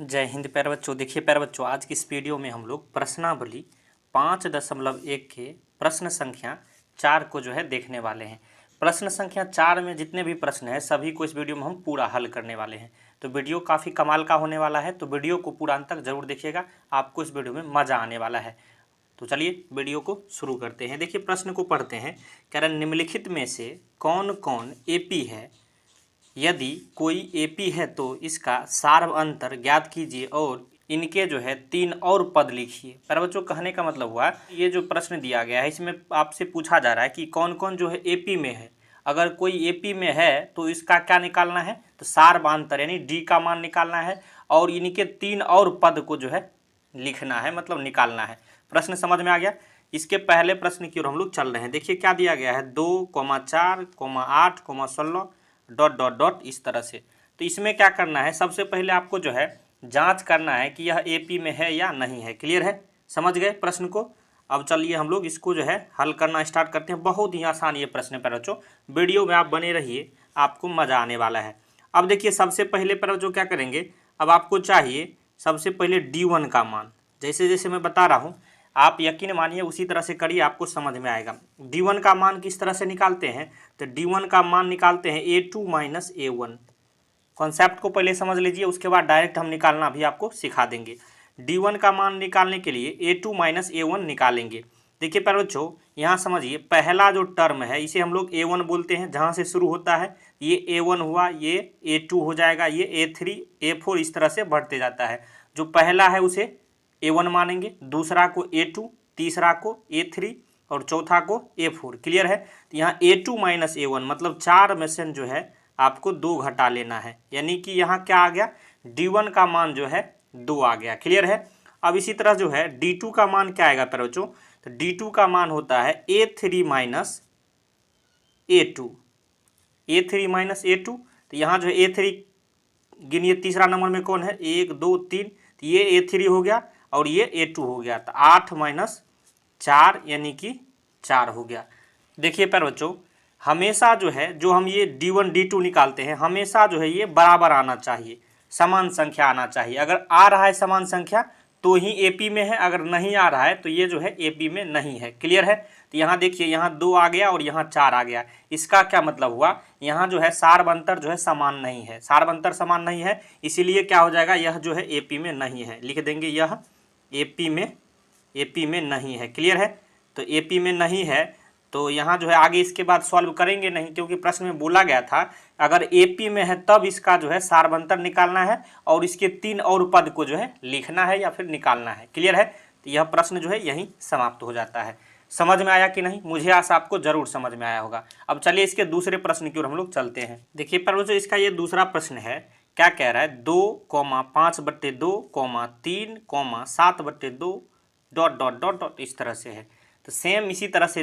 जय हिंद प्यारे बच्चों। देखिए प्यारे बच्चों, आज की इस वीडियो में हम लोग प्रश्नावली 5.1 के प्रश्न संख्या 4 को देखने वाले हैं। प्रश्न संख्या 4 में जितने भी प्रश्न हैं सभी को इस वीडियो में हम पूरा हल करने वाले हैं। तो वीडियो काफ़ी कमाल का होने वाला है, तो वीडियो को पूरा अंत तक जरूर देखिएगा, आपको इस वीडियो में मज़ा आने वाला है। तो चलिए वीडियो को शुरू करते हैं। देखिए प्रश्न को पढ़ते हैं। कह रहा निम्नलिखित में से कौन कौन एपी है, यदि कोई एपी है तो इसका सार्व अंतर ज्ञात कीजिए और इनके 3 और पद लिखिए। पर बच्चों कहने का मतलब हुआ ये जो प्रश्न दिया गया है इसमें आपसे पूछा जा रहा है कि कौन कौन एपी में है। अगर कोई एपी में है तो इसका क्या निकालना है, तो सार्व अंतर यानी डी का मान निकालना है और इनके 3 और पद को लिखना है, मतलब निकालना है। प्रश्न समझ में आ गया। इसके पहले प्रश्न की ओर हम लोग चल रहे हैं। देखिए क्या दिया गया है, 2, 4, 8, 16 ... इस तरह से। तो इसमें क्या करना है, सबसे पहले आपको जांच करना है कि यह एपी में है या नहीं है। क्लियर है, समझ गए प्रश्न को। अब चलिए हम लोग इसको हल करना स्टार्ट करते हैं। बहुत ही आसान ये प्रश्न है बच्चों, वीडियो में आप बने रहिए, आपको मज़ा आने वाला है। अब देखिए सबसे पहले बच्चों क्या करेंगे, अब आपको चाहिए सबसे पहले D1 का मान। जैसे जैसे मैं बता रहा हूँ आप यकीन मानिए उसी तरह से करिए, आपको समझ में आएगा। D1 का मान किस तरह से निकालते हैं, तो D1 का मान निकालते हैं A2 - A1। कॉन्सेप्ट को पहले समझ लीजिए, उसके बाद डायरेक्ट हम निकालना भी आपको सिखा देंगे। D1 का मान निकालने के लिए A2 - A1 निकालेंगे। देखिए प्यारे बच्चों यहाँ समझिए, पहला जो टर्म है इसे हम लोग A1 बोलते हैं, जहाँ से शुरू होता है। ये A1 हुआ, ये A2 हो जाएगा, ये A3, A4 इस तरह से बढ़ते जाता है। जो पहला है उसे A1 मानेंगे, दूसरा को A2, तीसरा को A3 और चौथा को A4। क्लियर है। तो यहाँ A2 - A1 मतलब 4 में से आपको 2 घटा लेना है, यानी कि यहाँ क्या आ गया, D1 का मान 2 आ गया। क्लियर है। अब इसी तरह D2 का मान क्या आएगा प्यारे बच्चों, तो D2 का मान होता है A3 - A2। A3 - A2, तो यहाँ A3 गिनिए तीसरा नंबर में कौन है, 1 2 3, तो ये A3 हो गया और ये A2 हो गया। तो 8 - 4 यानी कि 4 हो गया। देखिए प्यारे बच्चों हमेशा जो हम ये D1 D2 निकालते हैं, हमेशा ये बराबर आना चाहिए, समान संख्या आना चाहिए। अगर आ रहा है समान संख्या तो ही एपी में है, अगर नहीं आ रहा है तो ये एपी में नहीं है। क्लियर है। तो यहाँ देखिए, यहाँ 2 आ गया और यहाँ 4 आ गया। इसका क्या मतलब हुआ, यहाँ सार्व अंतर समान नहीं है, सार्व अंतर समान नहीं है, इसीलिए क्या हो जाएगा, यह एपी में नहीं है। लिख देंगे यह एपी में नहीं है। क्लियर है। तो एपी में नहीं है तो यहाँ आगे इसके बाद सॉल्व करेंगे नहीं, क्योंकि प्रश्न में बोला गया था अगर एपी में है तब इसका सार्व अंतर निकालना है और इसके 3 और पद को लिखना है या फिर निकालना है। क्लियर है। तो यह प्रश्न यहीं समाप्त हो जाता है। समझ में आया कि नहीं, मुझे आशा आपको जरूर समझ में आया होगा। अब चलिए इसके दूसरे प्रश्न की ओर हम लोग चलते हैं। देखिए पर इसका ये दूसरा प्रश्न है, क्या कह रहा है, 2, 5/2, 3, 7/2 ... इस तरह से है। तो सेम इसी तरह से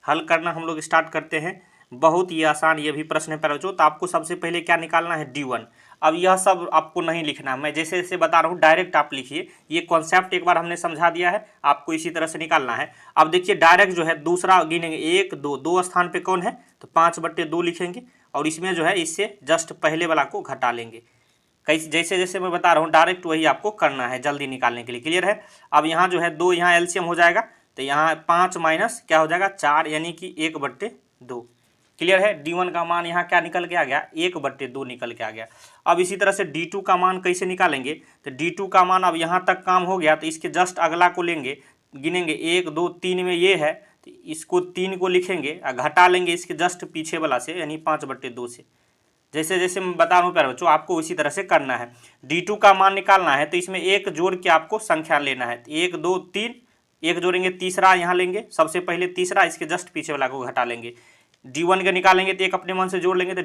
हल करना हम लोग स्टार्ट करते हैं। बहुत ही आसान ये भी प्रश्न है प्यारे बच्चों। तो आपको सबसे पहले क्या निकालना है, D1। अब यह सब आपको नहीं लिखना, मैं जैसे जैसे बता रहा हूँ डायरेक्ट आप लिखिए। ये कॉन्सेप्ट एक बार हमने समझा दिया है, आपको इसी तरह से निकालना है। अब देखिए डायरेक्ट दूसरा गिनेंगे, 1 2, 2 स्थान पे कौन है, तो 5/2 लिखेंगे और इसमें इससे जस्ट पहले वाला को घटा लेंगे। कैसे, जैसे जैसे मैं बता रहा हूँ डायरेक्ट वही आपको करना है जल्दी निकालने के लिए। क्लियर है। अब यहाँ 2 यहाँ एलसीएम हो जाएगा, तो यहाँ 5 माइनस क्या हो जाएगा, 4 यानी कि 1/2। क्लियर है। D1 का मान यहाँ क्या निकल के आ गया, 1/2 निकल के आ गया। अब इसी तरह से D2 का मान कैसे निकालेंगे, तो D2 का मान अब यहाँ तक काम हो गया, तो इसके जस्ट अगला को लेंगे, गिनेंगे 1 2 3 में ये है, तो इसको 3 को लिखेंगे और घटा लेंगे इसके जस्ट पीछे वाला से, यानी 5/2 से। जैसे जैसे मैं बता रहा हूँ प्यारे बच्चों आपको इसी तरह से करना है। D2 का मान निकालना है तो इसमें एक जोड़ के आपको संख्या लेना है, 1 2 3, एक जोड़ेंगे, तीसरा यहाँ लेंगे, सबसे पहले तीसरा, इसके जस्ट पीछे वाला को घटा लेंगे। D1 के निकालेंगे तो एक अपने मन से जोड़ लेंगे तो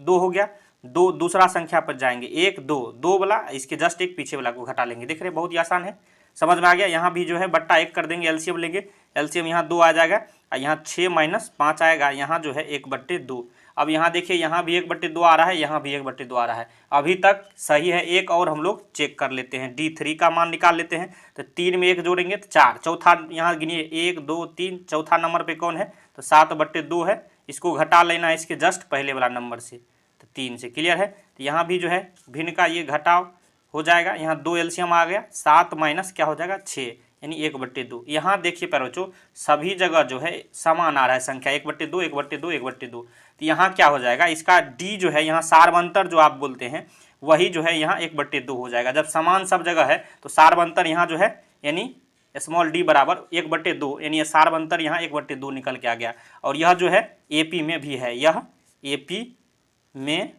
2 हो गया, 2 दूसरा संख्या पर जाएंगे, 1 2, 2 वाला, इसके जस्ट एक पीछे वाला को घटा लेंगे। देख रहे बहुत ही आसान है, समझ में आ गया। यहाँ भी बट्टा 1 कर देंगे, एलसीएम लेंगे, एलसीएम यहाँ 2 आ जाएगा और यहाँ 6 - 5 आएगा, यहाँ 1/2। अब यहाँ देखिए, यहाँ भी 1/2 आ रहा है, यहाँ भी 1/2 आ रहा है, अभी तक सही है। एक और हम लोग चेक कर लेते हैं, D3 का मान निकाल लेते हैं। तो 3 में 1 जोड़ेंगे तो 4, चौथा यहाँ गिनिए, 1 2 3, चौथा नंबर पे कौन है, तो 7/2 है, इसको घटा लेना है इसके जस्ट पहले वाला नंबर से, तो 3 से। क्लियर है। तो यहाँ भी भिन्न का ये घटाव हो जाएगा। यहाँ 2 एलसीएम आ गया, 7 माइनस क्या हो जाएगा 6, यानी 1/2। यहाँ देखिए प्यारे बच्चों सभी जगह जो है समान आ रहा है संख्या 1/2 1/2 1/2। तो यहाँ क्या हो जाएगा, इसका डी जो है यहाँ सार्वंतर जो आप बोलते हैं वही जो है यहाँ 1/2 हो जाएगा। जब समान सब जगह है तो सार्वंतर यहाँ जो है यानी स्मॉल डी बराबर 1/2, यानी सार्वंतर यहाँ 1/2 निकल के आ गया। और यह जो है एपी में भी है, यह एपी में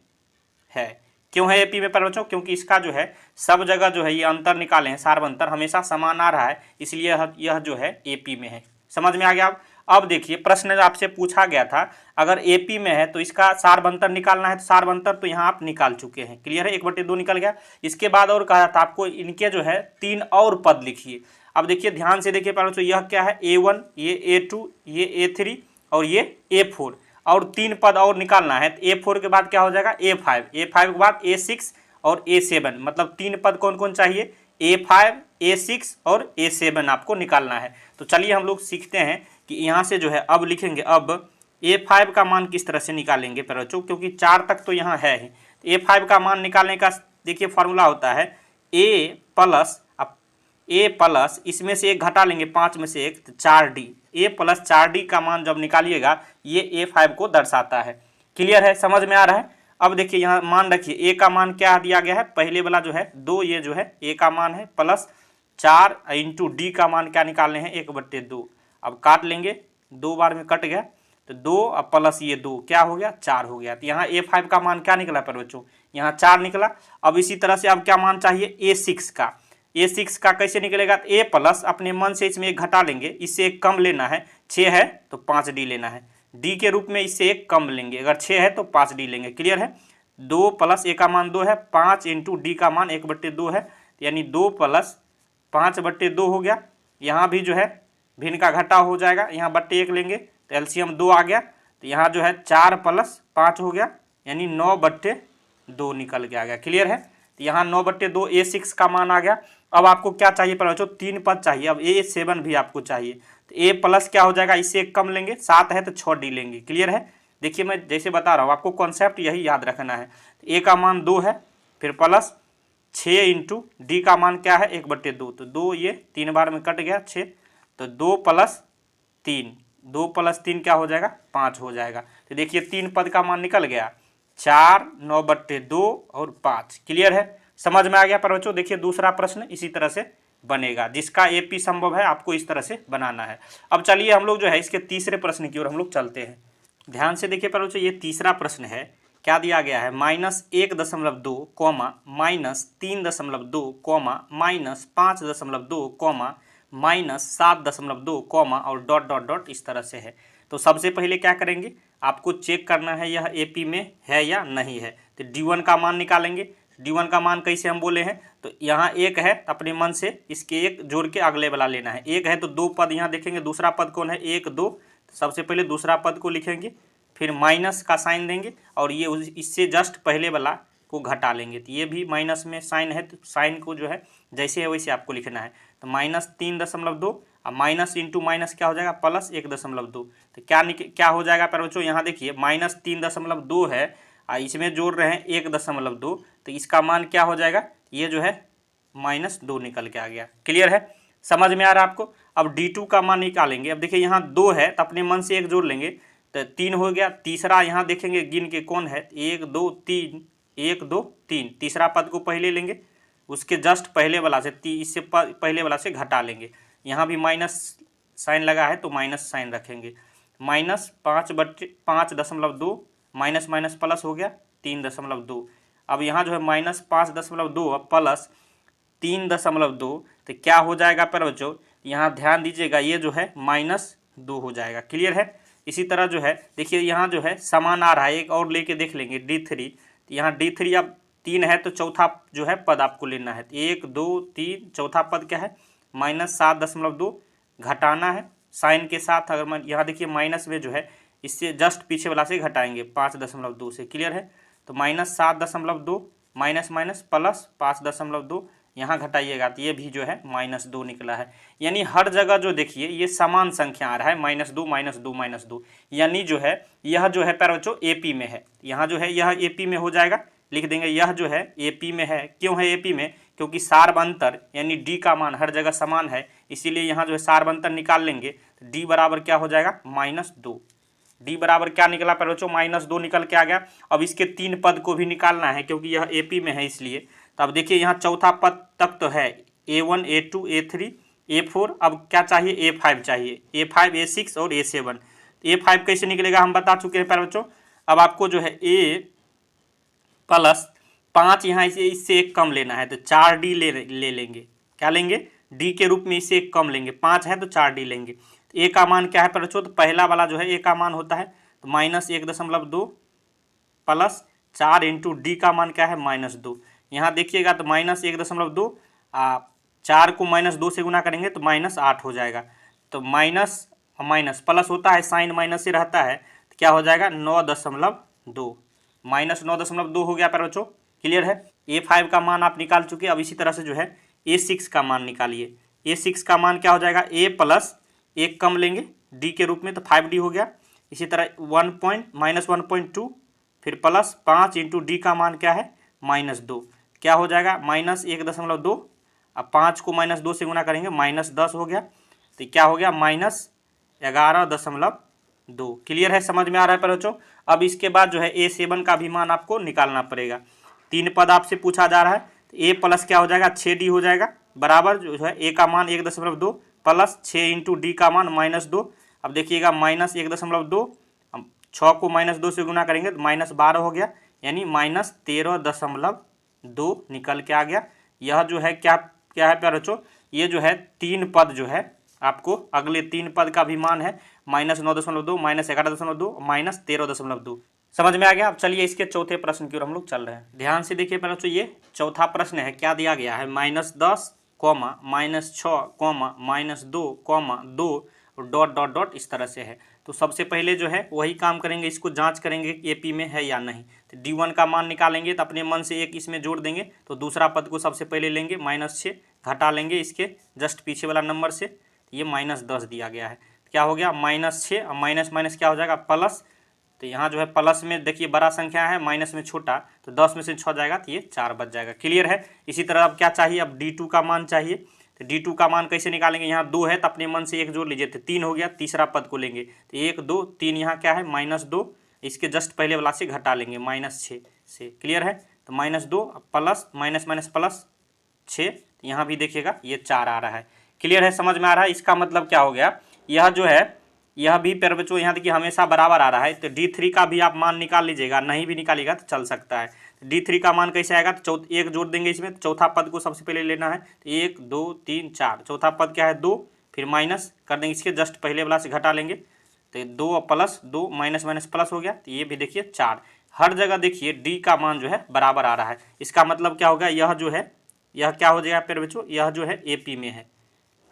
है। क्यों है एपी में प्यारे बच्चों, क्योंकि इसका जो है सब जगह जो है ये अंतर निकाले हैं, सार्वंतर हमेशा समान आ रहा है, इसलिए यह जो है एपी में है। समझ में आ गया। अब देखिए प्रश्न आपसे पूछा गया था अगर एपी में है तो इसका सार्वंतर निकालना है, तो सार्वंतर तो यहाँ आप निकाल चुके हैं, क्लियर है, 1/2 निकल गया। इसके बाद और कहा था आपको इनके जो है 3 और पद लिखिए। अब देखिए ध्यान से देखिए प्यारे बच्चों यह क्या है, A1, ये A2, ये A3 और ये A4, और 3 पद और निकालना है। तो A4 के बाद क्या हो जाएगा A5, A5 के बाद A6 और A7, मतलब 3 पद कौन कौन चाहिए, A5, A6 और A7 आपको निकालना है। तो चलिए हम लोग सीखते हैं कि यहाँ से जो है अब लिखेंगे, अब A5 का मान किस तरह से निकालेंगे प्यारे बच्चों, क्योंकि 4 तक तो यहाँ है ही। तो A5 का मान निकालने का देखिए फॉर्मूला होता है A प्लस इसमें से एक घटा लेंगे 5 में से एक, तो 4D, A प्लस 4D का मान जब निकालिएगा ये A5 को दर्शाता है। क्लियर है, समझ में आ रहा है। अब देखिए यहाँ मान रखिए A का मान क्या दिया गया है, पहले वाला जो है 2, ये जो है A का मान है, प्लस 4 इंटू D का मान क्या निकालने हैं 1/2। अब काट लेंगे, 2 बार में कट गया, तो 2 अब प्लस ये 2 क्या हो गया 4 हो गया। तो यहाँ A5 का मान क्या निकला प्यारे बच्चों, यहाँ 4 निकला। अब इसी तरह से अब क्या मान चाहिए A6 का, A6 का कैसे निकलेगा, तो A प्लस अपने मन से इसमें एक घटा लेंगे, इससे एक कम लेना है, 6 है तो 5D लेना है, D के रूप में इससे एक कम लेंगे, अगर 6 है तो 5D लेंगे। क्लियर है, 2 प्लस A का मान 2 है, 5 इंटू D का मान 1/2 है, यानी 2 प्लस 5/2 हो गया। यहाँ भी जो है भिन्न का घटा हो जाएगा, यहाँ बट्टे 1 लेंगे तो एलसीएम 2 आ गया, तो यहाँ जो है 4 प्लस 5 हो गया, यानी 9/2 निकल के आ गया। क्लियर है, तो यहाँ 9/2 A6 का मान आ गया। अब आपको क्या चाहिए प्यारे बच्चों, 3 पद चाहिए, अब A7 भी आपको चाहिए। तो A प्लस क्या हो जाएगा, इससे एक कम लेंगे, 7 है तो 6D लेंगे। क्लियर है, देखिए मैं जैसे बता रहा हूँ आपको कॉन्सेप्ट यही याद रखना है। तो A का मान 2 है, फिर प्लस 6 इंटू D का मान क्या है 1/2, तो 2 ये 3 बार में कट गया 6, तो 2 प्लस 3, 2 प्लस 3 क्या हो जाएगा 5 हो जाएगा। तो देखिए 3 पद का मान निकल गया, 4, 9/2 और 5। क्लियर है, समझ में आ गया प्यारे बच्चों। देखिए दूसरा प्रश्न इसी तरह से बनेगा, जिसका एपी संभव है आपको इस तरह से बनाना है। अब चलिए हम लोग जो है इसके तीसरे प्रश्न की ओर हम लोग चलते हैं। ध्यान से देखिए प्यारे बच्चों, ये तीसरा प्रश्न है, क्या दिया गया है, -1.2, -3.2, -5.2, -7.2, और डॉट डॉट डॉट इस तरह से है। तो सबसे पहले क्या करेंगे, आपको चेक करना है यह एपी में है या नहीं है। तो D1 का मान निकालेंगे। D1 का मान कैसे हम बोले हैं, तो यहाँ 1 है, अपने मन से इसके 1 जोड़ के अगले वाला लेना है। 1 है तो 2 पद यहाँ देखेंगे, दूसरा पद कौन है 1 2, तो सबसे पहले दूसरा पद को लिखेंगे, फिर माइनस का साइन देंगे, और ये इससे जस्ट पहले वाला को घटा लेंगे। तो ये भी माइनस में साइन है, तो साइन को जो है जैसे है वैसे आपको लिखना है। तो -3.2, और माइनस इंटू माइनस क्या हो जाएगा प्लस 1.2। तो क्या हो जाएगा प्यारे बच्चों, यहाँ देखिए -3.2 है, इसमें जोड़ रहे हैं 1.2, तो इसका मान क्या हो जाएगा, ये जो है -2 निकल के आ गया। क्लियर है, समझ में आ रहा है आपको। अब D2 का मान निकालेंगे। अब देखिए यहाँ 2 है तो अपने मन से 1 जोड़ लेंगे, तो 3 हो गया। तीसरा यहाँ देखेंगे गिन के कौन है, 1 2 3, 1 2 3, तीसरा पद को पहले लेंगे, उसके जस्ट पहले वाला से इससे पहले वाला से घटा लेंगे। यहाँ भी माइनस साइन लगा है तो माइनस साइन रखेंगे, -5/5.2, माइनस माइनस प्लस हो गया 3.2। अब यहाँ जो है -5.2 प्लस 3.2, तो क्या हो जाएगा प्यारे बच्चों, यहाँ ध्यान दीजिएगा ये जो है -2 हो जाएगा। क्लियर है, इसी तरह जो है देखिए यहाँ जो है समान आ रहा है, एक और लेके देख लेंगे D3। तो यहाँ D3 अब 3 है तो चौथा जो है पद आपको लेना है, 1 2 3, चौथा पद क्या है -7.2, घटाना है साइन के साथ। अगर मैं यहाँ देखिए माइनस में जो है इससे जस्ट पीछे वाला से घटाएंगे 5.2 से। क्लियर है, तो -7.2 माइनस माइनस प्लस 5.2, यहाँ घटाइएगा तो ये भी जो है -2 निकला है। यानी हर जगह जो देखिए ये समान संख्या आ रहा है, -2 -2 -2, यानी जो है यह जो है प्यारे बच्चों एपी में है। यहाँ जो है यह एपी में हो जाएगा, लिख देंगे यह जो है AP में है। क्यों है AP में? क्योंकि सार्व अंतर यानी D का मान हर जगह समान है, इसीलिए यहाँ जो है सार्व अंतर निकाल लेंगे। D बराबर क्या हो जाएगा? -2। D बराबर क्या निकला पर बच्चों? -2 निकल के आ गया। अब इसके 3 पद को भी निकालना है क्योंकि यह AP में है इसलिए। तो अब देखिए यहाँ चौथा पद तक तो है, A1 A2 A3 A4, अब क्या चाहिए? A5 चाहिए। A5 A6 और A7। A5 कैसे निकलेगा हम बता चुके हैं प्यारे बच्चों। अब आपको जो है A प्लस 5 यहाँ इससे एक कम लेना है तो 4D ले लेंगे। क्या लेंगे? D के रूप में इससे एक कम लेंगे। 5 है तो 4D लेंगे। तो A का मान क्या है प्यारे बच्चों? तो पहला वाला जो है A का मान होता है तो -1.2 प्लस 4 इंटू D का मान क्या है? -2। यहाँ देखिएगा तो -1.2 4 को -2 से गुना करेंगे तो -8 हो जाएगा। तो माइनस माइनस प्लस होता है, साइन माइनस से रहता है तो क्या हो जाएगा? 9.2 -9.2 हो गया प्यारे बच्चों। क्लियर है? A5 का मान आप निकाल चुके। अब इसी तरह से जो है A6 का मान निकालिए। A6 का मान क्या हो जाएगा? A प्लस एक कम लेंगे D के रूप में तो 5D हो गया। इसी तरह -1.2 फिर प्लस 5 इंटू D का मान क्या है? -2। क्या हो जाएगा? -1.2। अब 5 को -2 से गुना करेंगे -10 हो गया। तो क्या हो गया? -11.2। क्लियर है? समझ में आ रहा है बच्चों? अब इसके बाद जो है A7 का भी मान आपको निकालना पड़ेगा। 3 पद आपसे पूछा जा रहा है तो A प्लस क्या हो जाएगा? 6D हो जाएगा बराबर जो है A का मान 1.2 प्लस 6 इंटू D का मान -2। अब देखिएगा -1.2, 6 को -2 से गुना करेंगे तो -12 हो गया, यानी -13.2 निकल के आ गया। यह जो है क्या है प्यारे बच्चों? ये जो है 3 पद जो है आपको अगले 3 पद का भी मान है -9.2 -11.2 -13.2। समझ में आ गया? अब चलिए इसके चौथे प्रश्न की ओर हम लोग चल रहे हैं। ध्यान से देखिए प्यारे बच्चों, ये चौथा प्रश्न है। क्या दिया गया है? -10, -6, -2, -2 इस तरह से है। तो सबसे पहले जो है वही काम करेंगे, इसको जांच करेंगे कि AP में है या नहीं। तो D1 का मान निकालेंगे तो अपने मन से एक इसमें जोड़ देंगे। तो दूसरा पद को सबसे पहले लेंगे, -6 घटा लेंगे इसके जस्ट पीछे वाला नंबर से। ये -10 दिया गया है। क्या हो गया? -6 और माइनस माइनस क्या हो जाएगा? प्लस। तो यहाँ जो है प्लस में देखिए बड़ा संख्या है, माइनस में छोटा, तो 10 में से 6 जाएगा तो ये 4 बच जाएगा। क्लियर है? इसी तरह अब क्या चाहिए? अब D2 का मान चाहिए। तो D2 का मान कैसे निकालेंगे? यहाँ 2 है तो अपने मन से एक जोड़ लीजिए, तो 3 हो गया। तीसरा पद को लेंगे तो 1 2 3, यहाँ क्या है? -2, इसके जस्ट पहले वाला से घटा लेंगे -6 से। क्लियर है? तो -2 प्लस माइनस माइनस प्लस 6, यहाँ भी देखिएगा ये 4 आ रहा है। क्लियर है? समझ में आ रहा है? इसका मतलब क्या हो गया? यह जो है यह भी प्यारे बच्चों यहाँ देखिए हमेशा बराबर आ रहा है। तो D3 का भी आप मान निकाल लीजिएगा, नहीं भी निकालिएगा तो चल सकता है। तो D3 का मान कैसे आएगा? तो एक जोड़ देंगे इसमें, तो चौथा पद को सबसे पहले लेना है। तो 1 2 3 4, चौथा पद क्या है? 2, फिर माइनस कर देंगे इसके जस्ट पहले वाला से घटा लेंगे। तो 2 प्लस 2 माइनस माइनस प्लस हो गया। तो ये भी देखिए 4। हर जगह देखिए D का मान जो है बराबर आ रहा है। इसका मतलब क्या होगा? यह जो है यह क्या हो जाएगा प्यारे बच्चों? यह जो है AP में है।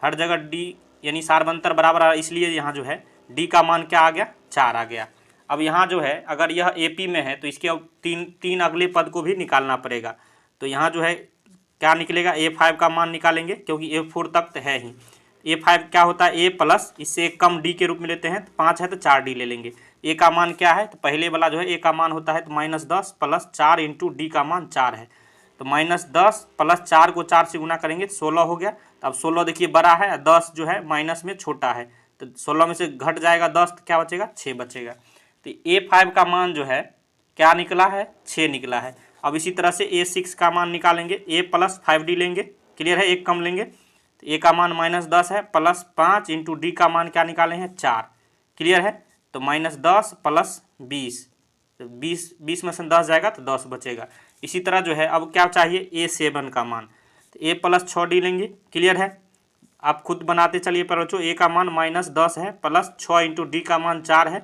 हर जगह D यानी सार्वंतर बराबर आ रहा है, इसलिए यहाँ जो है D का मान क्या आ गया? 4 आ गया। अब यहाँ जो है अगर यह AP में है तो इसके अब तीन अगले पद को भी निकालना पड़ेगा। तो यहाँ जो है क्या निकलेगा? A5 का मान निकालेंगे क्योंकि A4 तक तो है ही। A5 क्या होता है? A प्लस इससे एक कम D के रूप में लेते हैं, तो 5 है तो 4D ले लेंगे। A का मान क्या है? तो पहले वाला जो है A का मान होता है तो -10 प्लस 4 इंटू D का मान 4 है। तो -10 प्लस 4 को 4 से गुना करेंगे तो 16 हो गया। तो अब 16 देखिए बड़ा है, 10 जो है माइनस में छोटा है, तो 16 में से घट जाएगा 10 तो क्या बचेगा? 6 बचेगा। तो A5 का मान जो है क्या निकला है? 6 निकला है। अब इसी तरह से A6 का मान निकालेंगे, A प्लस 5D लेंगे। क्लियर है? एक कम लेंगे तो A का मान -10 है प्लस 5 इंटू D का मान क्या निकाले हैं? 4। क्लियर है? तो -10 प्लस 20, तो 20 में से 10 जाएगा तो 10 बचेगा। इसी तरह जो है अब क्या चाहिए? A7 का मान, तो A प्लस 6D लेंगे। क्लियर है? आप खुद बनाते चलिए पर बच्चों। A का मान -10 है प्लस 6 इंटू D का मान 4 है,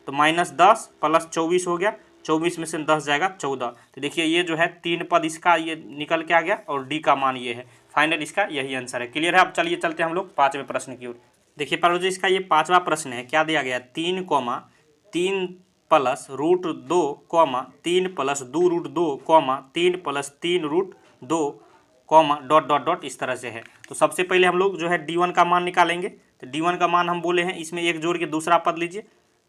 तो -10 प्लस 24 हो गया। 24 में से 10 जाएगा 14। तो देखिए ये जो है 3 पद इसका ये निकल के आ गया और D का मान ये है। फाइनल इसका यही आंसर है। क्लियर है? अब चलिए चलते हैं हम लोग 5वें प्रश्न की ओर। देखिए पर बच्चों इसका ये 5वां प्रश्न है। क्या दिया गया? 3, 3 प्लस √2, 3 प्लस 2 √2, 3 प्लस 3 √2, डॉट इस तरह से है। तो सबसे पहले हम लोग जो है D1 का मान निकालेंगे। तो D1 का मान हम बोले हैं इसमें एक जोड़ के दूसरा पद लीजिए।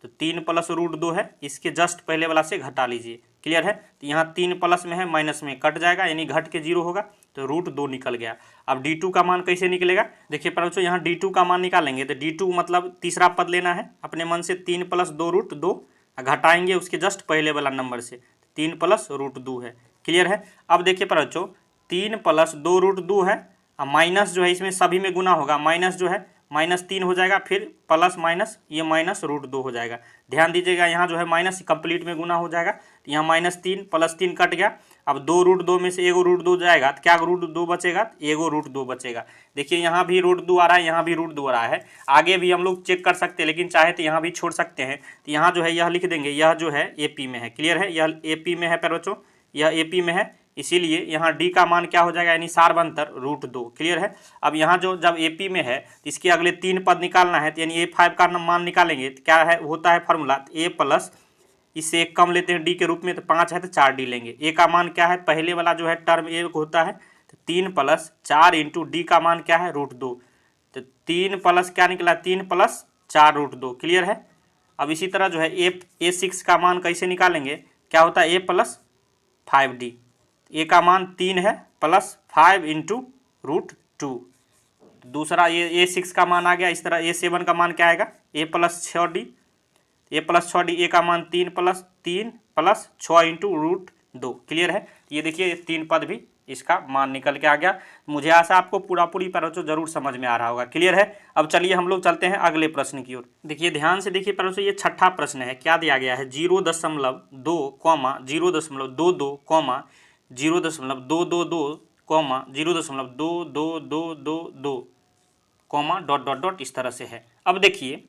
तो 3 प्लस रूट 2 है, इसके जस्ट पहले वाला से घटा लीजिए। क्लियर है। तो यहाँ 3 प्लस में है, माइनस में कट जाएगा, यानी घट के 0 होगा, तो रूट 2 निकल गया। अब d2 का मान कैसे निकलेगा, देखिए बच्चों यहाँ d2 का मान निकालेंगे तो d2 मतलब तीसरा पद लेना है अपने मन से, 3 प्लस 2 रूट 2 घटाएंगे उसके जस्ट पहले वाला नंबर से, 3 प्लस रूट 2 है। क्लियर है। अब देखिए बच्चों 3 प्लस 2 रूट 2 है, माइनस जो है इसमें सभी में गुना होगा, माइनस जो है -3 हो जाएगा, फिर प्लस माइनस ये माइनस रूट 2 हो जाएगा। ध्यान दीजिएगा यहाँ जो है माइनस कंप्लीट में गुना हो जाएगा, तो यहाँ -3 प्लस 3 कट गया। अब 2 रूट 2 में से एगो रूट 2 जाएगा तो क्या रूट 2 बचेगा, एगो रूट 2 बचेगा। देखिए यहाँ भी रूट 2 आ रहा है, यहाँ भी रूट 2 आ रहा है, आगे भी हम लोग चेक कर सकते हैं, लेकिन चाहे तो यहाँ भी छोड़ सकते हैं। तो यहाँ जो है यह लिख देंगे, यह जो है AP में है। क्लियर है, यह AP में है पर बच्चों, यह AP में है, इसीलिए यहाँ d का मान क्या हो जाएगा, यानी सारबंतर रूट 2। क्लियर है। अब यहाँ जो जब AP में है तो इसके अगले 3 पद निकालना है, तो यानी A5 का मान निकालेंगे तो क्या है होता है फार्मूला, A प्लस इससे 1 कम लेते हैं d के रूप में, तो 5 है तो 4d लेंगे। A का मान क्या है, पहले वाला जो है टर्म A होता है, तो 3 प्लस 4 इंटू d का मान क्या है रूट 2, तो 3 प्लस क्या निकला, 3 प्लस 4 रूट 2। क्लियर है। अब इसी तरह जो है A6 का मान कैसे निकालेंगे, क्या होता है A प्लस 5d, A का मान 3 है प्लस 5 इंटू रूट 2। दूसरा ये A6 का मान आ गया। इस तरह A7 का मान क्या आएगा, A plus 6d, A plus 6d, A का मान 3 प्लस 6 इंटू रूट 2। क्लियर है। ये देखिए 3 पद भी इसका मान निकल के आ गया। मुझे आशा आपको पूरी बच्चों जरूर समझ में आ रहा होगा। क्लियर है। अब चलिए हम लोग चलते हैं अगले प्रश्न की ओर। देखिए ध्यान से देखिए बच्चों, ये छठा प्रश्न है। क्या दिया गया है, 0.2, 0.22, 0.222, 0.2222, इस तरह से है। अब देखिए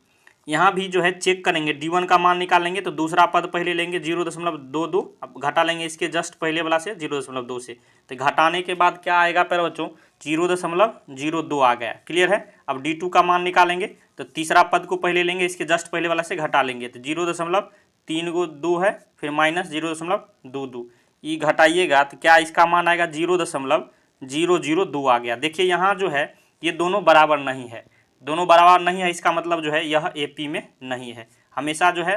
यहाँ भी जो है चेक करेंगे, d1 का मान निकालेंगे तो दूसरा पद पहले लेंगे 0.22, अब घटा लेंगे इसके जस्ट पहले वाला से 0.2 से, तो घटाने के बाद क्या आएगा पर बच्चों 0.02 आ गया। क्लियर है। अब d2 का मान निकालेंगे तो तीसरा पद को पहले लेंगे, इसके जस्ट पहले वाला से घटा लेंगे, तो 0.32 है, फिर माइनस 0.22, ये घटाइएगा तो क्या इसका मान आएगा 0.002 आ गया। देखिए यहाँ जो है ये दोनों बराबर नहीं है, दोनों बराबर नहीं है, इसका मतलब जो है यह AP में नहीं है। हमेशा जो है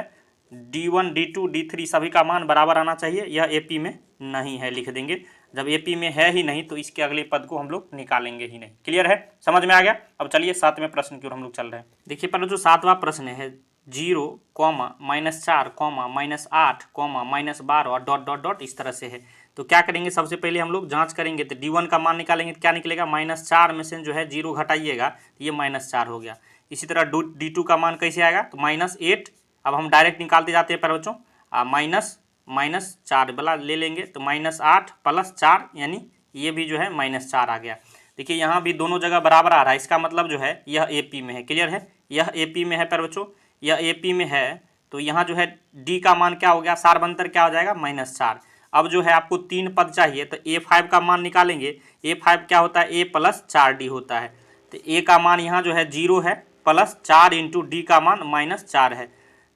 d1, d2, d3 सभी का मान बराबर आना चाहिए, यह AP में नहीं है लिख देंगे। जब AP में है ही नहीं तो इसके अगले पद को हम लोग निकालेंगे ही नहीं। क्लियर है, समझ में आ गया। अब चलिए 7वें प्रश्न की ओर हम लोग चल रहे हैं। देखिए पर जो 7वां प्रश्न है, 0, -4, -8, -12 इस तरह से है। तो क्या करेंगे, सबसे पहले हम लोग जांच करेंगे, तो d1 का मान निकालेंगे तो क्या निकलेगा, -4 में से जो है 0 घटाइएगा तो ये -4 हो गया। इसी तरह d2 का मान कैसे आएगा, तो -8, अब हम डायरेक्ट निकालते जाते हैं पर बच्चों, -4 वाला ले लेंगे तो -8 प्लस 4, यानी ये भी जो है -4 आ गया। देखिए यहाँ भी दोनों जगह बराबर आ रहा है, इसका मतलब जो है यह AP में है। क्लियर है, यह AP में है पर बच्चों, यह AP में है, तो यहाँ जो है d का मान क्या हो गया, सारबंतर क्या हो जाएगा, -4। अब जो है आपको 3 पद चाहिए, तो A5 का मान निकालेंगे। A5 क्या होता है, A प्लस 4d होता है, तो A का मान यहाँ जो है 0 है, प्लस 4 इंटू d का मान -4 है,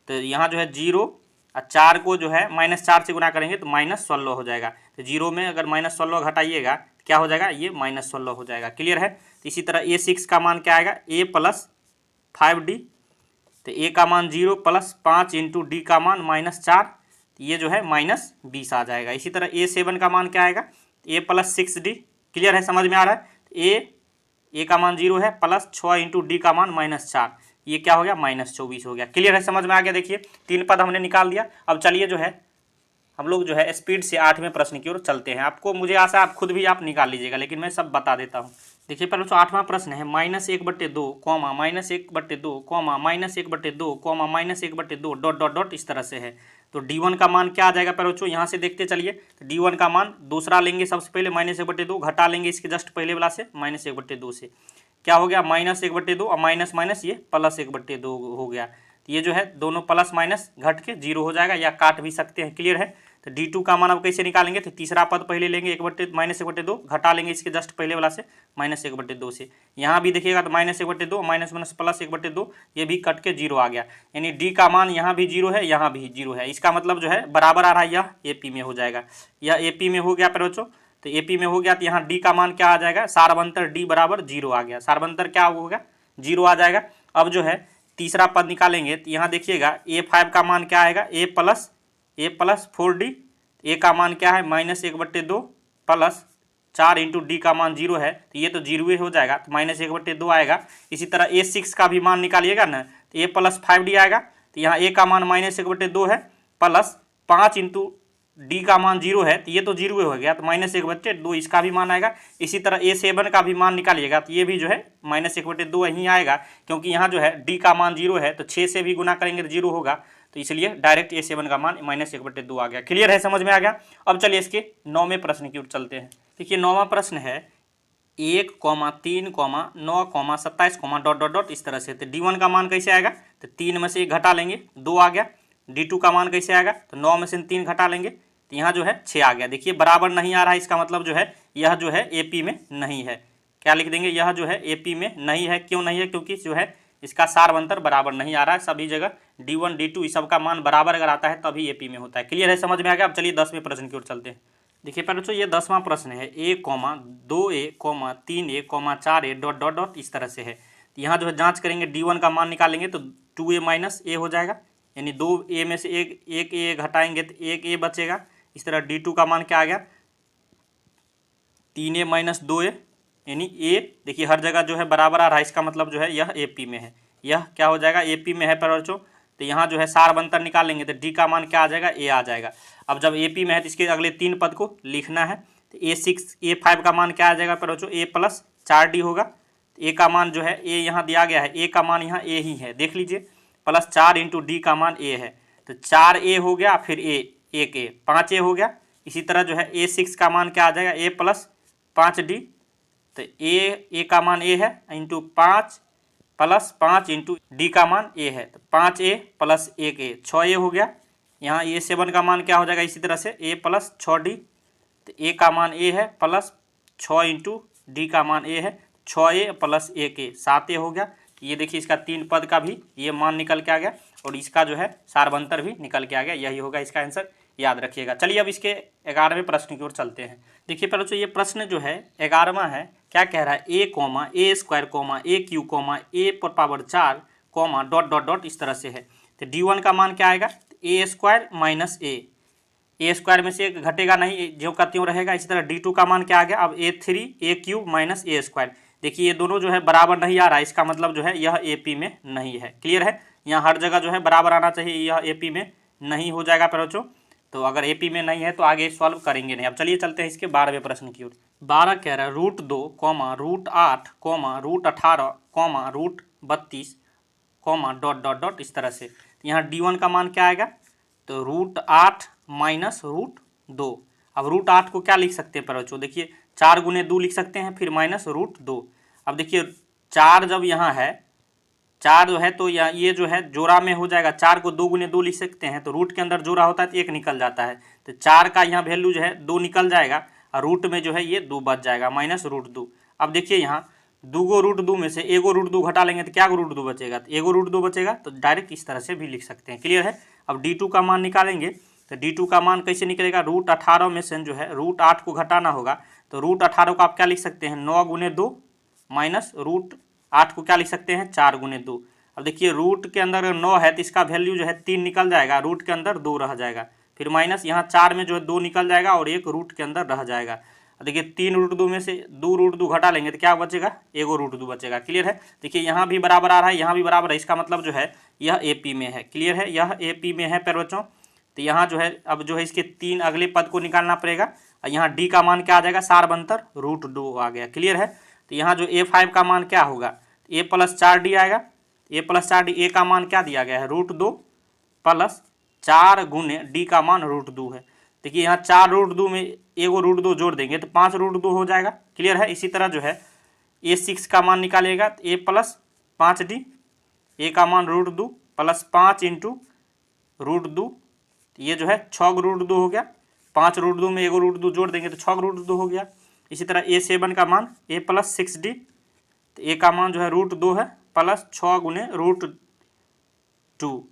तो यहाँ जो है 0 और 4 को जो है -4 से गुना करेंगे तो -16 हो जाएगा। तो 0 में अगर -16 घटाइएगा तो क्या हो जाएगा, ये -16 हो जाएगा। क्लियर है। तो इसी तरह A6 का मान क्या आएगा, A प्लस 5d, तो A का मान 0 प्लस 5 इंटू d का मान -4, ये जो है -20 आ जाएगा। इसी तरह A7 का मान क्या आएगा, A प्लस 6d। क्लियर है, समझ में आ रहा है। A का मान 0 है, प्लस 6 इंटू d का मान -4, ये क्या हो गया, -24 हो गया। क्लियर है, समझ में आ गया। देखिए 3 पद हमने निकाल दिया। अब चलिए जो है हम लोग जो है स्पीड से 8वें प्रश्न की ओर चलते हैं। आपको मुझे आशा आप खुद भी आप निकाल लीजिएगा, लेकिन मैं सब बता देता हूँ। देखिए पहले तो 8वां प्रश्न है, -1/2, -1/2, -1/2, इस तरह से है। तो d1 का मान क्या आ जाएगा पर बच्चों, यहाँ से देखते चलिए। तो d1 का मान दूसरा लेंगे, सबसे पहले -1/2 घटा लेंगे इसके जस्ट पहले वाला से, -1/2 से क्या हो गया, -1/2 और माइनस माइनस ये +1/2 हो गया। तो ये जो है दोनों प्लस माइनस घट के 0 हो जाएगा, या काट भी सकते हैं। क्लियर है। तो d2 का मान अब कैसे निकालेंगे, तो तीसरा पद पहले लेंगे, -1/2 घटा लेंगे इसके जस्ट पहले वाला से, -1/2 से। यहाँ भी देखिएगा तो -1/2 माइनस माइनस +1/2, ये भी कट के 0 आ गया, यानी d का मान यहाँ भी 0 है, यहाँ भी 0 है। इसका मतलब जो है बराबर आ रहा है, यह AP में हो जाएगा। यह AP में हो गया पर बच्चों, तो AP में हो गया, तो यहाँ d का मान क्या आ जाएगा, सारबंतर d बराबर 0 आ गया। सारबंतर क्या हो गया, 0 आ जाएगा। अब जो है तीसरा पद निकालेंगे तो यहाँ देखिएगा A5 का मान क्या आएगा, a प्लस 4d, a का मान क्या है -1/2 प्लस 4 इंटू डी का मान 0 है तो ये तो 0 ही हो जाएगा, तो -1/2 आएगा। इसी तरह A6 का भी मान निकालिएगा ना तो a प्लस 5d आएगा, तो यहाँ a का मान -1/2 है प्लस 5 इंटू डी का मान 0 है तो ये तो 0 हो गया, तो -1/2 इसका भी मान आएगा। इसी तरह A7 का भी मान निकालिएगा तो ये भी जो है -1/2 यहीं आएगा, क्योंकि यहाँ जो है डी का मान 0 है तो 6 से भी गुना करेंगे तो 0 होगा, तो इसलिए डायरेक्ट A7 का मान -1/2 आ गया। क्लियर है, समझ में आ गया। अब चलिए इसके 9वें प्रश्न की ओर चलते हैं। देखिए 9वां प्रश्न है 1, 3, 9, 27, ... इस तरह से। तो D1 का मान कैसे आएगा, तो 3 में से 1 घटा लेंगे 2 आ गया। D2 का मान कैसे आएगा, तो 9 में से 3 घटा लेंगे तो यहाँ जो है 6 आ गया। देखिए बराबर नहीं आ रहा है, इसका मतलब जो है यह जो है AP में नहीं है। क्या लिख देंगे, यह जो है AP में नहीं है। क्यों नहीं है, क्योंकि जो है इसका सारवंतर बराबर नहीं आ रहा है। सभी जगह D1 D2 इस सब का मान बराबर अगर आता है तभी AP में होता है। क्लियर है, समझ में आ गया। अब चलिए 10वें प्रश्न की ओर चलते हैं। देखिए बच्चों ये 10वां प्रश्न है 1, 2a, 3a, 4a ... इस तरह से है। तो यहाँ जो है जांच करेंगे, D1 का मान निकालेंगे तो 2a - a हो जाएगा, यानी 2a में से एक a घटाएंगे तो 1a बचेगा। इस तरह D2 का मान क्या आ गया, 3a - 2a, यानी a देखिए हर जगह जो है बराबर आ रहा है, इसका मतलब जो है यह AP में है। यह क्या हो जाएगा, AP में है पर बच्चों। तो यहाँ जो है सारवंतर निकालेंगे तो D का मान क्या आ जाएगा, a आ जाएगा। अब जब AP में है तो इसके अगले 3 पद को लिखना है। तो A5 का मान क्या आ जाएगा पर बच्चों, a प्लस 4d होगा। a का मान जो है a यहाँ दिया गया है, a का मान यहाँ a ही है, देख लीजिए, प्लस 4 इंटू डी का मान a है, तो 4a हो गया, फिर एक a 5a हो गया। इसी तरह जो है A6 का मान क्या आ जाएगा, a प्लस 5d, तो a का मान a है इंटू 5 प्लस 5 इंटू डी का मान a है, तो 5a प्लस 1a 6a हो गया। यहाँ A7 का मान क्या हो जाएगा, इसी तरह से a प्लस 6d, तो a का मान a है प्लस 6 इंटू डी का मान a है, 6a प्लस 1a 7a हो गया। ये देखिए इसका 3 पद का भी ये मान निकल के आ गया और इसका जो है सारवंतर भी निकल के आ गया। यही होगा इसका आंसर, याद रखिएगा। चलिए अब इसके 11वें प्रश्न की ओर चलते हैं। देखिए पहले तो ये प्रश्न जो है 11वां है, क्या कह रहा है, a, a², a³ a4 ... इस तरह से है। तो D1 का मान क्या आएगा, a² - a² में से एक घटेगा नहीं, ज्यों का त्यों रहेगा। इसी तरह D2 का मान क्या आ गया, अब a3 a³ - a²। देखिए ये दोनों जो है बराबर नहीं आ रहा है, इसका मतलब जो है यह AP में नहीं है। क्लियर है, यहाँ हर जगह जो है बराबर आना चाहिए, यह AP में नहीं हो जाएगा बच्चों। तो अगर AP में नहीं है तो आगे सॉल्व करेंगे नहीं। अब चलिए चलते हैं इसके 12वें प्रश्न की ओर। 12 कह रहा है √2, √8, √18, √32, ... इस तरह से। यहाँ D1 का मान क्या आएगा, तो √8 माइनस √2। अब √8 को क्या लिख सकते हैं बच्चों, देखिए 4 गुने 2 लिख सकते हैं, फिर माइनस √2। अब देखिए 4 जब यहाँ है, 4 जो है तो ये जो है जोड़ा में हो जाएगा, 4 को 2 गुने 2 लिख सकते हैं, तो रूट के अंदर जोड़ा होता है तो 1 निकल जाता है, तो 4 का यहाँ वैल्यू जो है 2 निकल जाएगा और रूट में जो है ये 2 बच जाएगा, माइनस √2। अब देखिए यहाँ 2 गो √2 में से 1 गो √2 घटा लेंगे तो क्या √2 बचेगा, तो 1 गो √2 बचेगा, तो डायरेक्ट इस तरह से भी लिख सकते हैं। क्लियर है। अब D2 का मान निकालेंगे तो D2 का मान कैसे निकलेगा, √18 में से जो है √8 को घटाना होगा, तो √18 को आप क्या लिख सकते हैं, 9 गुने 2 माइनस √8 को क्या लिख सकते हैं, 4 गुने 2। अब देखिए रूट के अंदर 9 है तो इसका वैल्यू जो है 3 निकल जाएगा, रूट के अंदर 2 रह जाएगा, फिर माइनस यहाँ 4 में जो है 2 निकल जाएगा और 1 रूट के अंदर रह जाएगा। देखिए 3 √2 में से 2 √2 घटा लेंगे तो क्या बचेगा, 1 √2 बचेगा। क्लियर है। देखिए यहाँ भी बराबर आ रहा है, यहाँ भी बराबर है, इसका मतलब जो है यह AP में है। क्लियर है, यह AP में है प्यारे बच्चों। तो यहाँ जो है अब जो है इसके 3 अगले पद को निकालना पड़ेगा और यहाँ D का मान क्या आ जाएगा, सारवंतर √2 आ गया। क्लियर है। तो यहाँ जो A5 का मान क्या होगा, a प्लस 4d आएगा, a प्लस 4d, a का मान क्या दिया गया है, √2 प्लस 4 गुने d का मान √2 है। देखिए यहाँ 4 √2 में 1 √2 जोड़ देंगे तो 5 √2 हो जाएगा। क्लियर है। इसी तरह जो है A6 का मान निकालेगा तो a प्लस 5d, a का मान √2 प्लस 5 इंटू √2, ये जो है 6 √2 हो गया, 5 √2 में 1 √2 जोड़ देंगे तो 6 √2 हो गया। इसी तरह A7 का मान a प्लस 6d, तो a का मान जो है √2 है प्लस 6 गुने √2,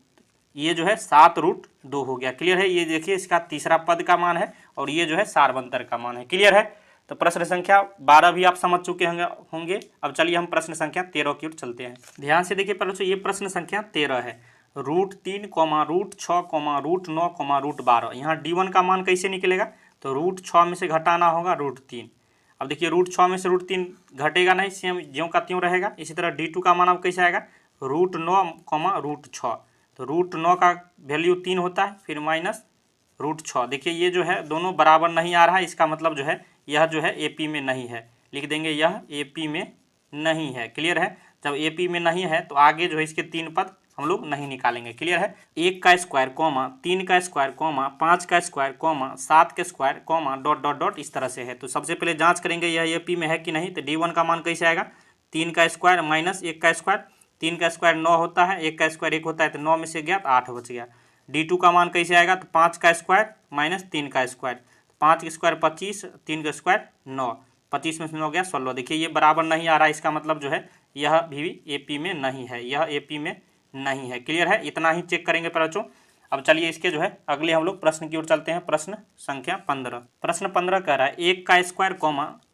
ये जो है 7 √2 हो गया। क्लियर है। ये देखिए इसका तीसरा पद का मान है और ये जो है सारवंतर का मान है। क्लियर है। तो प्रश्न संख्या 12 भी आप समझ चुके होंगे। अब चलिए हम प्रश्न संख्या 13 की ओर चलते हैं। ध्यान से देखिए पहले तो ये प्रश्न संख्या 13 है। √3, √6, √9, √12। यहाँ D1 का मान कैसे निकलेगा? तो √6 में से घटाना होगा √3। अब देखिए √6 में से √3 घटेगा नहीं, सेम ज्यों का त्यों रहेगा। इसी तरह D2 का मान अब कैसे आएगा? √9, √6। तो √9 का वैल्यू 3 होता है, फिर माइनस √6। देखिए ये जो है दोनों बराबर नहीं आ रहा है, इसका मतलब जो है यह जो है AP में नहीं है। लिख देंगे यह AP में नहीं है। क्लियर है? जब AP में नहीं है तो आगे जो है इसके 3 पद हम लोग नहीं निकालेंगे। क्लियर है? 1 का स्क्वायर, 3 का स्क्वायर, 5 का स्क्वायर, 7 का स्क्वायर, डॉट डॉट डॉट इस तरह से है। तो सबसे पहले जांच करेंगे यह AP में है कि नहीं। तो D1 का मान कैसे आएगा? 3 का स्क्वायर माइनस 1 का स्क्वायर। 3 का स्क्वायर 9 होता है, 1 का स्क्वायर 1 होता है, तो 9 में से गया तो 8 बच गया। D2 का मान कैसे आएगा? तो 5 का स्क्वायर माइनस 3 का स्क्वायर। 5 का स्क्वायर 25, 3 का स्क्वायर 9, 25 में से 9 गया 16। देखिए ये बराबर नहीं आ रहा है, इसका मतलब जो है यह भी AP में नहीं है, यह AP में नहीं है। क्लियर है? इतना ही चेक करेंगे बच्चों। अब चलिए इसके जो है अगले हम लोग प्रश्न की ओर चलते हैं। प्रश्न संख्या 15। प्रश्न 15 कह रहा है 1 का स्क्वायर,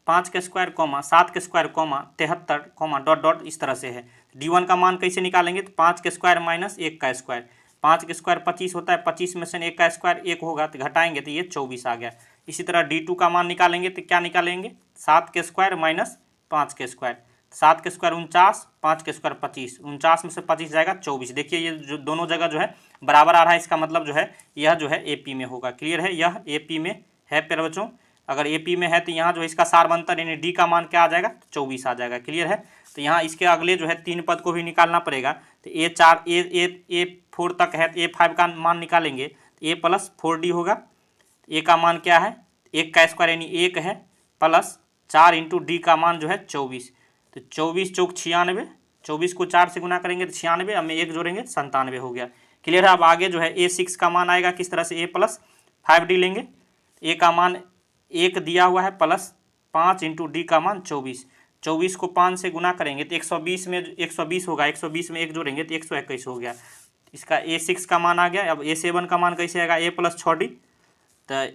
5 का स्क्वायर, 7 का स्क्वायर, 73, डॉट डॉट इस तरह से है। D1 का मान कैसे निकालेंगे? तो 5 का स्क्वायर माइनस 1 का स्क्वायर। 5 का स्क्वायर 25 होता है, 25 में से 1 का स्क्वायर 1 होगा, तो घटाएंगे तो ये 24 आ गया। इसी तरह D2 का मान निकालेंगे तो क्या निकालेंगे? 7 के स्क्वायर माइनस 5 के स्क्वायर। 7 के स्क्वायर 49, 5 के स्क्वायर 25, 49 में से 25 जाएगा 24। देखिए ये जो दोनों जगह जो है बराबर आ रहा है, इसका मतलब जो है यह जो है AP में होगा। क्लियर है? यह AP में है प्यारे बच्चों। अगर AP में है तो यहाँ जो है इसका सार बनता है, यानी D का मान क्या आ जाएगा? 24 आ जाएगा। क्लियर है? तो यहाँ इसके अगले जो है 3 पद को भी निकालना पड़ेगा। तो A4 तक है, तो A5 का मान निकालेंगे तो A + 4D होगा। A का मान क्या है? 1 का स्क्वायर यानी 1 है, प्लस 4 इंटू D का मान जो है 24। तो 24 चौक 96, 24 को 4 से गुना करेंगे तो 96, अब में 1 जोड़ेंगे 97 हो गया। क्लियर है? अब आगे जो है A6 का मान आएगा किस तरह से? A + 5D लेंगे। A का मान 1 दिया हुआ है, प्लस 5 इंटू D का मान 24। 24 को 5 से गुना करेंगे तो 120 में 120 होगा, 120 में 1 जोड़ेंगे तो 121 हो गया। इसका A6 का मान आ गया। अब A7 का मान कैसे आएगा? A + 6D। तो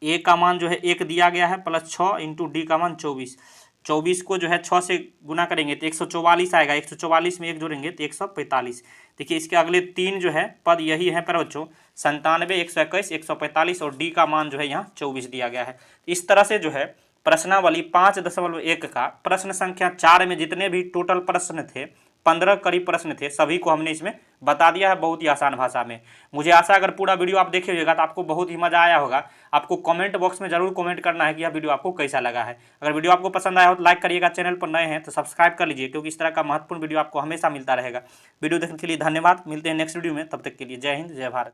A का मान जो है 1 दिया गया है, प्लस 6 इंटू D का मान 24। 24 को जो है 6 से गुना करेंगे तो 144 आएगा, 144 में 1 जोड़ेंगे तो 145। देखिए इसके अगले 3 जो है पद यही है पर बच्चों, 97, 121, 145 और D का मान जो है यहाँ 24 दिया गया है। इस तरह से जो है प्रश्नावली 5.1 का प्रश्न संख्या 4 में जितने भी टोटल प्रश्न थे, 15 करीब प्रश्न थे, सभी को हमने इसमें बता दिया है बहुत ही आसान भाषा में। मुझे आशा अगर पूरा वीडियो आप देखे होगा तो आपको बहुत ही मजा आया होगा। आपको कमेंट बॉक्स में जरूर कमेंट करना है कि यह वीडियो आपको कैसा लगा है। अगर वीडियो आपको पसंद आया हो तो लाइक करिएगा, चैनल पर नए हैं तो सब्सक्राइब कर लीजिए, क्योंकि इस तरह का महत्वपूर्ण वीडियो आपको हमेशा मिलता रहेगा। वीडियो देखने के लिए धन्यवाद। मिलते हैं नेक्स्ट वीडियो में, तब तक के लिए जय हिंद, जय भारत।